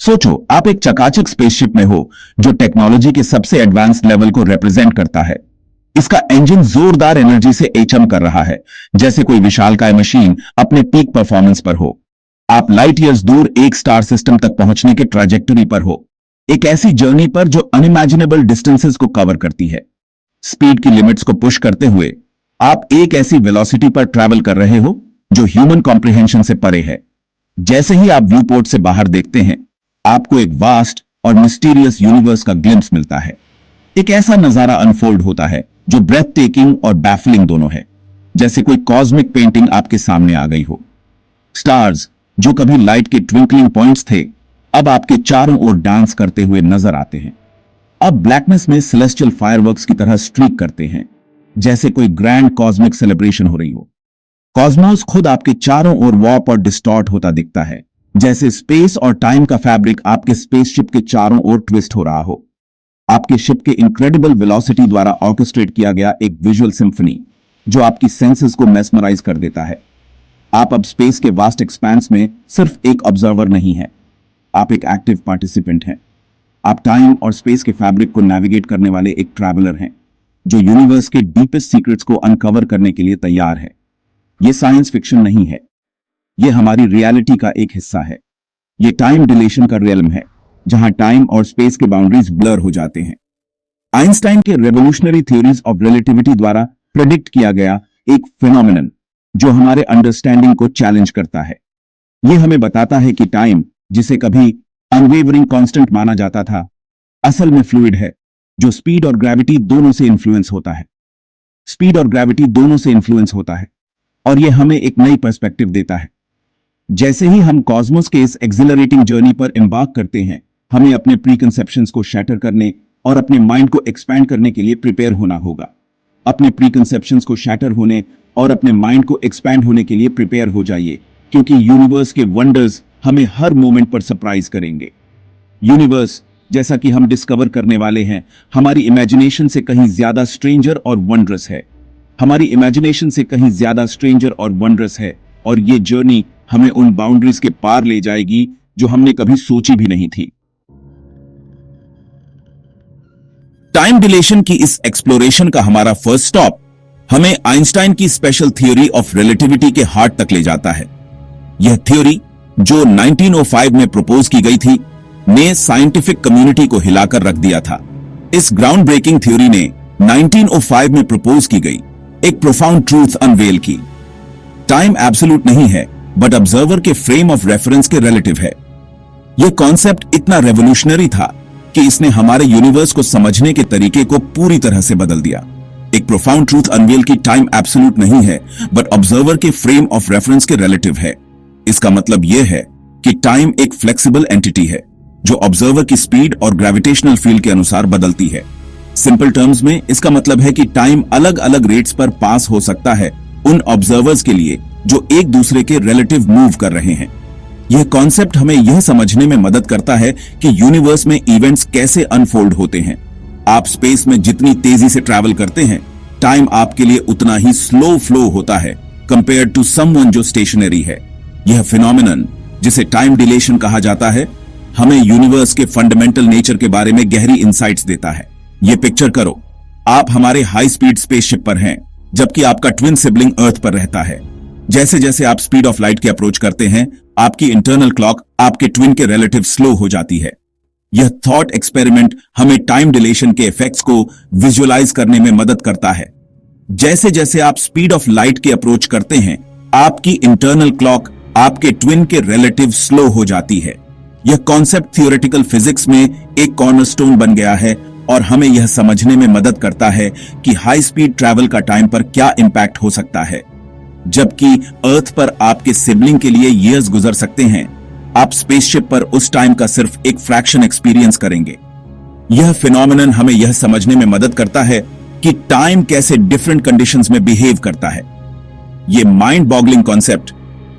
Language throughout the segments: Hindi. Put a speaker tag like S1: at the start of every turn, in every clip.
S1: सोचो, आप एक चकाचक स्पेसशिप में हो जो टेक्नोलॉजी के सबसे एडवांस लेवल को रिप्रेजेंट करता है। इसका इंजन जोरदार एनर्जी से एचम कर रहा है, जैसे कोई विशालकाय मशीन अपने पीक परफॉर्मेंस पर हो। आप लाइट ईयर्स दूर एक स्टार सिस्टम तक पहुंचने के ट्रैजेक्टरी पर हो, एक ऐसी जर्नी पर जो अनइमेजिनेबल डिस्टेंसेस को कवर करती है। स्पीड की लिमिट्स को पुश करते हुए आप एक ऐसी वेलोसिटी पर ट्रैवल कर रहे हो जो ह्यूमन कॉम्प्रिहेंशन से परे है। जैसे ही आप व्यू पोर्ट से बाहर देखते हैं, आपको एक वास्ट और मिस्टीरियस यूनिवर्स का ग्लिम्स मिलता है। एक ऐसा नजारा अनफोल्ड होता है जो ब्रेथ टेकिंग और बैफलिंग दोनों है, जैसे कोई कॉस्मिक पेंटिंग आपके सामने आ गई हो। स्टार्स जो कभी लाइट के ट्विंकलिंग पॉइंट्स थे, अब आपके चारों ओर डांस करते हुए नजर आते हैं। अब ब्लैकनेस में सेलेस्टियल फायरवर्क्स की तरह स्ट्रीक करते हैं, जैसे कोई ग्रैंड कॉस्मिक सेलिब्रेशन हो रही हो। कॉस्मोस खुद आपके चारों ओर वॉर्प और डिस्टॉर्ट होता दिखता है, जैसे स्पेस और टाइम का फैब्रिक आपके स्पेसशिप के चारों ओर ट्विस्ट हो रहा हो। आपके शिप के इनक्रेडिबल वेलोसिटी द्वारा ऑर्केस्ट्रेट किया गया एक विजुअल सिम्फनी जो आपकी सेंसेस को मेस्मराइज कर देता है। आप अब स्पेस के वास्ट एक्सपेंस में सिर्फ एक ऑब्जर्वर नहीं है, आप एक एक्टिव पार्टिसिपेंट हैं। आप टाइम और स्पेस के फैब्रिक को नेविगेट करने वाले एक ट्रैवलर हैं जो यूनिवर्स के डीपेस्ट सीक्रेट्स को अनकवर करने के लिए तैयार है। यह साइंस फिक्शन नहीं है, यह हमारी रियलिटी का एक हिस्सा है। यह टाइम डिलेशन का रियल्म है, जहां टाइम और स्पेस के बाउंड्रीज ब्लर हो जाते हैं। आइंस्टाइन के रेवोल्यूशनरी थ्योरीज ऑफ रिलेटिविटी द्वारा प्रेडिक्ट किया गया एक फिनोमिनन जो हमारे अंडरस्टैंडिंग को चैलेंज करता है। यह हमें बताता है कि टाइम, जिसे कभी अनवेवरिंग कांस्टेंट माना जाता था, असल में फ्लूइड है जो स्पीड और ग्रेविटी दोनों से इन्फ्लुएंस होता है। स्पीड और ग्रेविटी दोनों से इन्फ्लुएंस होता है और यह हमें एक नई पर्सपेक्टिव देता है। जैसे ही हम कॉस्मोस के इस एक्सिलरेटिंग जर्नी पर एम्बार्क करते हैं, हमें अपने प्रीकंसेप्शंस को शैटर करने और अपने माइंड को एक्सपैंड करने के लिए प्रिपेयर होना होगा। अपने प्रीकंसेप्शंस को शैटर होने और अपने माइंड को एक्सपैंड होने के लिए प्रिपेयर हो जाइए, क्योंकि यूनिवर्स के वंडर्स हमें हर मोमेंट पर सरप्राइज करेंगे। यूनिवर्स, जैसा कि हम डिस्कवर करने वाले हैं, हमारी इमेजिनेशन से कहीं ज्यादा स्ट्रेंजर और वंडरस है। हमारी इमेजिनेशन से कहीं ज्यादा स्ट्रेंजर और वंडरस है, और ये जर्नी हमें उन बाउंड्रीज के पार ले जाएगी जो हमने कभी सोची भी नहीं थी। टाइम डिलेशन की इस एक्सप्लोरेशन का हमारा फर्स्ट स्टॉप हमें आइंस्टाइन की स्पेशल थ्योरी ऑफ रिलेटिविटी के हार्ट तक ले जाता है। यह थ्योरी, जो 1905 में प्रपोज की गई थी, ने साइंटिफिक कम्युनिटी को हिलाकर रख दिया था। इस ग्राउंड ब्रेकिंग थ्योरी ने 1905 में प्रपोज की गई एक प्रोफाउंड ट्रूथ अनवेल की। टाइम एब्सोल्यूट नहीं है, बट ऑब्जर्वर के फ्रेम ऑफ रेफरेंस के रिलेटिव है। यह कॉन्सेप्ट इतना रेवोल्यूशनरी था कि इसने हमारे यूनिवर्स को समझने के तरीके को पूरी तरह से बदल दिया। एक प्रोफाउंड ट्रूथ अनवेल की टाइम एब्सोल्यूट नहीं है, बट ऑब्जर्वर के फ्रेम ऑफ रेफरेंस के रिलेटिव है। इसका मतलब यह है कि टाइम एक फ्लेक्सिबल एंटिटी है जो ऑब्जर्वर की स्पीड और ग्रेविटेशनल फील्ड के अनुसार बदलती है। सिंपल टर्म्स में इसका मतलब है कि टाइम अलग अलग रेट्स पर पास हो सकता है उन ऑब्जर्वर्स के लिए जो एक दूसरे के रिलेटिव मूव कर रहे हैं। यह कॉन्सेप्ट हमें यह समझने में मदद करता है कि यूनिवर्स में इवेंट्स कैसे अनफोल्ड होते हैं। आप स्पेस में जितनी तेजी से ट्रैवल करते हैं, टाइम आपके लिए उतना ही स्लो फ्लो होता है कंपेयर टू समवन जो स्टेशनरी है। यह फिनोमिनन, जिसे टाइम डिलेशन कहा जाता है, हमें यूनिवर्स के फंडामेंटल नेचर के बारे में गहरी इंसाइट्स देता है। यह पिक्चर करो, आप हमारे हाई स्पीड स्पेसशिप पर हैं, जबकि आपका ट्विन सिबलिंग अर्थ पर रहता है। जैसे जैसे आप स्पीड ऑफ लाइट के अप्रोच करते हैं, आपकी इंटरनल क्लॉक आपके ट्विन के रिलेटिव स्लो हो जाती है। यह थॉट एक्सपेरिमेंट हमें टाइम डिलेशन के इफेक्ट्स को विजुअलाइज करने में मदद करता है। जैसे जैसे आप स्पीड ऑफ लाइट के अप्रोच करते हैं, आपकी इंटरनल क्लॉक आपके ट्विन के रिलेटिव स्लो हो जाती है। यह कॉन्सेप्ट थियोरेटिकल फिजिक्स में एक कॉर्नरस्टोन बन गया है और हमें यह समझने में मदद करता है कि हाई स्पीड ट्रैवल का टाइम पर क्या इंपैक्ट हो सकता है। जबकि अर्थ पर आपके सिबलिंग के लिए ईयर्स गुजर सकते हैं, आप स्पेसशिप पर उस टाइम का सिर्फ एक फ्रैक्शन एक्सपीरियंस करेंगे। यह फिनोमिनन हमें यह समझने में मदद करता है कि टाइम कैसे डिफरेंट कंडीशंस में बिहेव करता है। यह माइंड बॉगलिंग कॉन्सेप्ट,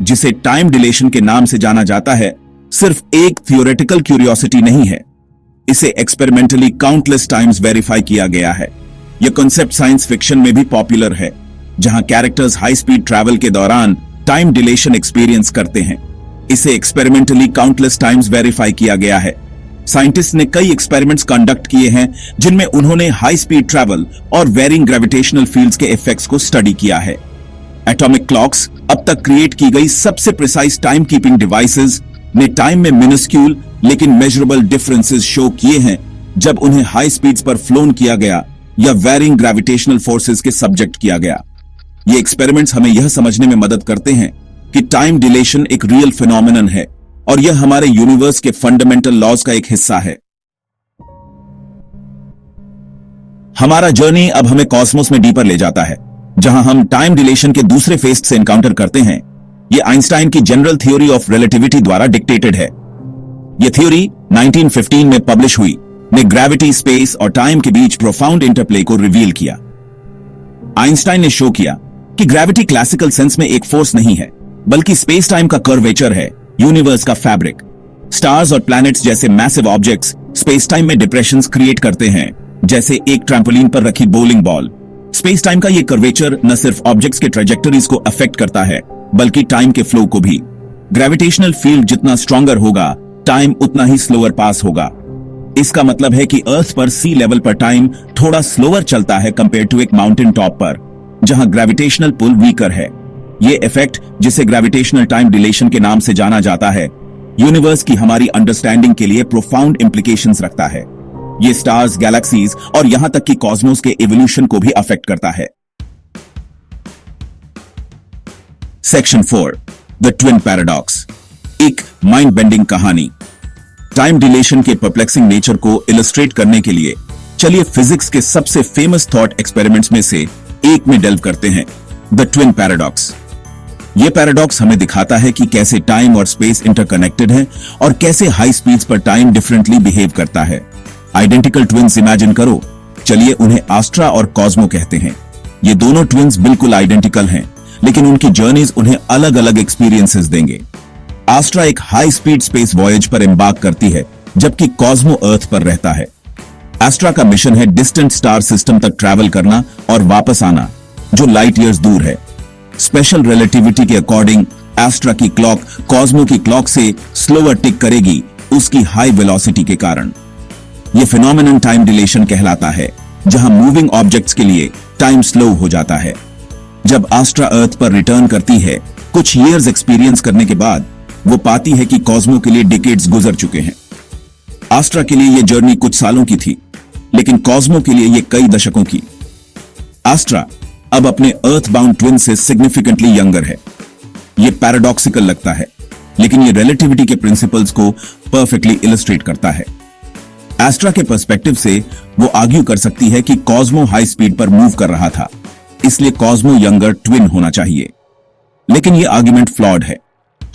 S1: जिसे टाइम डिलेशन के नाम से जाना जाता है, सिर्फ एक थियोरेटिकल क्यूरियोसिटी नहीं है। इसे एक्सपेरिमेंटली काउंटलेस टाइम्स वेरीफाई किया गया है। यह कॉन्सेप्ट साइंस फिक्शन में भी पॉपुलर है, जहां कैरेक्टर्स हाई स्पीड ट्रैवल के दौरान टाइम डिलेशन एक्सपीरियंस करते हैं। इसे एक्सपेरिमेंटली काउंटलेस टाइम्स वेरीफाई किया गया है। साइंटिस्ट ने कई एक्सपेरिमेंट्स कंडक्ट किए हैं जिनमें उन्होंने हाई स्पीड ट्रैवल और वेरिंग ग्रेविटेशनल फील्ड्स के इफेक्ट्स को स्टडी किया है। एटॉमिक क्लॉक्स, अब तक क्रिएट की गई सबसे प्रिसाइज टाइम कीपिंग डिवाइसेस, ने टाइम में मिनिस्क्यूल लेकिन मेजरेबल डिफरेंसेस शो किए हैं जब उन्हें हाई स्पीड्स पर फ्लोन किया गया या वेरिंग ग्रेविटेशनल फोर्सेस के सब्जेक्ट किया गया। ये एक्सपेरिमेंट्स हमें यह समझने में मदद करते हैं कि टाइम डिलेशन एक रियल फिनोमिनन है और यह हमारे यूनिवर्स के फंडामेंटल लॉज का एक हिस्सा है। हमारा जर्नी अब हमें कॉस्मोस में डीपर ले जाता है, जहां हम टाइम डिलेशन के दूसरे फेज से एनकाउंटर करते हैं। यह आइंस्टाइन की जनरल थ्योरी ऑफ रिलेटिविटी द्वारा डिक्टेटेड है। यह थ्योरी 1915 में पब्लिश हुई, ने ग्रेविटी, स्पेस और टाइम के बीच प्रोफाउंड इंटरप्ले को रिवील किया। आइंस्टाइन ने शो किया कि ग्रेविटी क्लासिकल सेंस में एक फोर्स नहीं है, बल्कि स्पेस टाइम का कर्वेचर है, यूनिवर्स का फैब्रिक। स्टार्स और प्लैनेट्स जैसे मैसिव ऑब्जेक्ट्स स्पेस टाइम में डिप्रेशंस क्रिएट करते हैं, जैसे एक ट्रैम्पोलिन पर रखी बोलिंग बॉल। स्पेस टाइम का ये कर्वेचर न सिर्फ ऑब्जेक्ट्स के ट्रेजेक्टरीज को अफेक्ट करता है, बल्कि टाइम के फ्लो को भी। ग्रेविटेशनल फील्ड जितना स्ट्रॉन्गर होगा, टाइम उतना ही स्लोअर पास होगा। इसका मतलब है कि अर्थ पर सी लेवल पर टाइम थोड़ा स्लोअर चलता है कंपेयर टू एक माउंटेन टॉप पर, जहां ग्रेविटेशनल पुल वीकर है। यह इफेक्ट, जिसे ग्रेविटेशनल टाइम डिलेशन के नाम से जाना जाता है, यूनिवर्स की हमारी अंडरस्टैंडिंग के लिए प्रोफाउंड इंप्लीकेशंस रखता है। ये स्टार्स, गैलेक्सीज और यहां तक कि कॉस्मोस के इवोल्यूशन को भी अफेक्ट करता है। सेक्शन 4, द ट्विन पैराडॉक्स, एक माइंड बेंडिंग कहानी। टाइम डिलेशन के परप्लेक्सिंग नेचर को इलस्ट्रेट करने के लिए चलिए फिजिक्स के सबसे फेमस थॉट एक्सपेरिमेंट्स में से एक में डेल्व करते हैं, द ट्विन पैराडॉक्स। यह पैराडॉक्स हमें दिखाता है कि कैसे टाइम और स्पेस इंटरकनेक्टेड है और कैसे हाई स्पीड्स पर टाइम डिफरेंटली बिहेव करता है। आइडेंटिकल ट्विन्स इमेजिन करो। चलिए उन्हें एस्ट्रा और कॉस्मो कहते हैं। ये दोनों ट्विन्स बिल्कुल आइडेंटिकल हैं, लेकिन उनकी जर्नीज उन्हें अलग अलग एक्सपीरियंसेस देंगे। एस्ट्रा एक हाई स्पीड स्पेस वॉयज पर एम्बार्क करती है, जबकि कॉस्मो अर्थ पर रहता है। एस्ट्रा का मिशन है डिस्टेंट स्टार सिस्टम तक ट्रैवल करना और वापस आना, जो लाइट ईयर्स दूर है। स्पेशल रिलेटिविटी के अकॉर्डिंग एस्ट्रा की क्लॉक कॉस्मो की क्लॉक से स्लोअर टिक करेगी, उसकी हाई वेलोसिटी के कारण। यह फिनोमिनन टाइम डिलेशन कहलाता है, जहां मूविंग ऑब्जेक्ट्स के लिए टाइम स्लो हो जाता है। जब एस्ट्रा अर्थ पर रिटर्न करती है, कुछ ईयर्स एक्सपीरियंस करने के बाद वो पाती है कि कॉस्मो के लिए डिकेड्स गुजर चुके हैं। एस्ट्रा के लिए यह जर्नी कुछ सालों की थी, लेकिन कॉस्मो के लिए यह कई दशकों की। एस्ट्रा अब अपने अर्थ बाउंड ट्विन से सिग्निफिकेंटली यंगर है। यह पैराडॉक्सिकल लगता है, लेकिन यह रिलेटिविटी के प्रिंसिपल्स को परफेक्टली इलस्ट्रेट करता है। एस्ट्रा के पर्सपेक्टिव से वो आर्ग्यू कर सकती है कि कॉस्मो हाई स्पीड पर मूव कर रहा था, इसलिए कॉस्मो यंगर ट्विन होना चाहिए। लेकिन यह आर्ग्यूमेंट फ्लॉड है।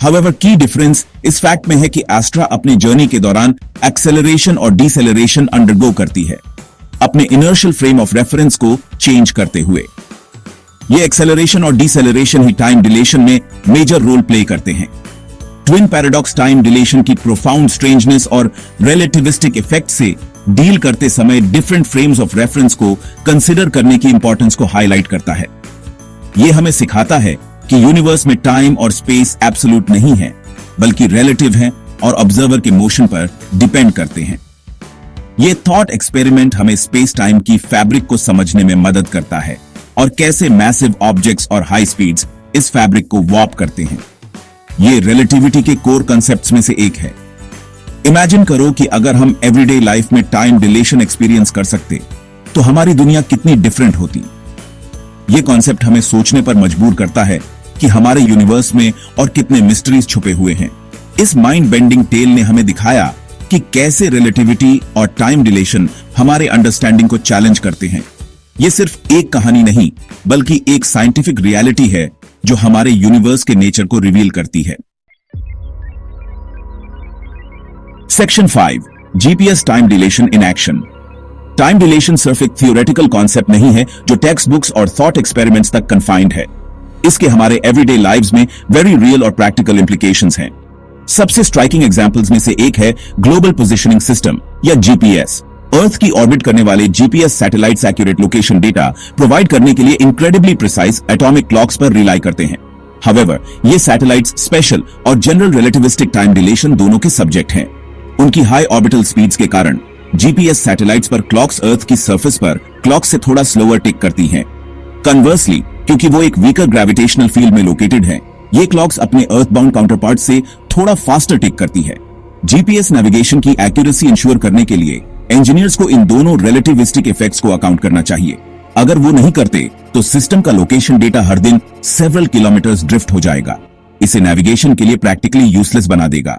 S1: However, की डिफरेंस इस फैक्ट में है कि एस्ट्रा अपनी जर्नी के दौरान एक्सेलरेशन और डिसेलरेशन अंडरगो करती है, अपने इनर्शियल फ्रेम ऑफ रेफरेंस को चेंज करते हुए। ये एक्सेलरेशन और डिसेलरेशन ही टाइम डिलेशन में मेजर रोल प्ले करते हैं। ट्विन पैराडॉक्स टाइम डिलेशन की प्रोफाउंड स्ट्रेंजनेस और रिलेटिविस्टिक इफेक्ट से डील करते समय डिफरेंट फ्रेम्स ऑफ रेफरेंस को कंसिडर करने की इंपॉर्टेंस को हाईलाइट करता है। यह हमें सिखाता है कि यूनिवर्स में टाइम और स्पेस एब्सोल्यूट नहीं है, बल्कि रिलेटिव है और ऑब्जर्वर के मोशन पर डिपेंड करते हैं। यह थॉट एक्सपेरिमेंट हमें स्पेस टाइम की फैब्रिक को समझने में मदद करता है और कैसे मैसिव ऑब्जेक्ट्स और हाई स्पीड्स इस फैब्रिक को वॉर्प करते हैं। यह रिलेटिविटी के कोर कंसेप्ट्स में से एक है। इमेजिन करो कि अगर हम एवरीडे लाइफ में टाइम डिलेशन एक्सपीरियंस कर सकते, तो हमारी दुनिया कितनी डिफरेंट होती। यह कॉन्सेप्ट हमें सोचने पर मजबूर करता है कि हमारे यूनिवर्स में और कितने मिस्ट्रीज छुपे हुए हैं। इस माइंड बेंडिंग टेल ने हमें दिखाया कि कैसे रिलेटिविटी और टाइम डिलेशन हमारे अंडरस्टैंडिंग को चैलेंज करते हैं। यह सिर्फ एक कहानी नहीं, बल्कि एक साइंटिफिक रियलिटी है जो हमारे यूनिवर्स के नेचर को रिवील करती है। Section 5, GPS time deletion in action. Time deletion सिर्फ एक थियोरेटिकल कॉन्सेप्ट नहीं है जो टेक्स्ट बुक्स और थॉट एक्सपेरिमेंट्स तक कन्फाइंड है। इसके हमारे एवरीडे लाइव्स में वेरी रियल और प्रैक्टिकल इंप्लीकेशंस हैं। सबसे स्ट्राइकिंग एग्जांपल्स में से एक है ग्लोबल पोजिशनिंग सिस्टम या जीपीएस। अर्थ की ऑर्बिट करने वाले GPS satellites accurate location data provide करने के लिए इनक्रेडिबली प्रिसाइज एटॉमिक क्लॉक्स पर रिलाई करते हैं। However, ये सैटेलाइट्स स्पेशल और जनरल रिलेटिविस्टिक टाइम रिलेशन दोनों के सब्जेक्ट हैं। उनकी हाई ऑर्बिटल स्पीड्स के कारण जीपीएस सैटेलाइट्स पर क्लॉक्स अर्थ की सरफेस पर क्लॉक से थोड़ा स्लोअर टिक करती हैं। कन्वर्सली, क्योंकि वो एक वीकर ग्रेविटेशनल फील्ड में लोकेटेड है, ये क्लॉक्स अपने अर्थबाउंड काउंटरपार्ट से थोड़ा फास्टर टिक करती है। जीपीएस नेविगेशन की एक्यूरेसी इंश्योर करने के लिए इंजीनियर्स को इन दोनों रिलेटिविस्टिक इफेक्ट्स को अकाउंट करना चाहिए। अगर वो नहीं करते तो सिस्टम का लोकेशन डेटा हर दिन सेवरल किलोमीटर्स ड्रिफ्ट हो जाएगा। इसे नेविगेशन के लिए प्रैक्टिकली यूजलेस बना देगा।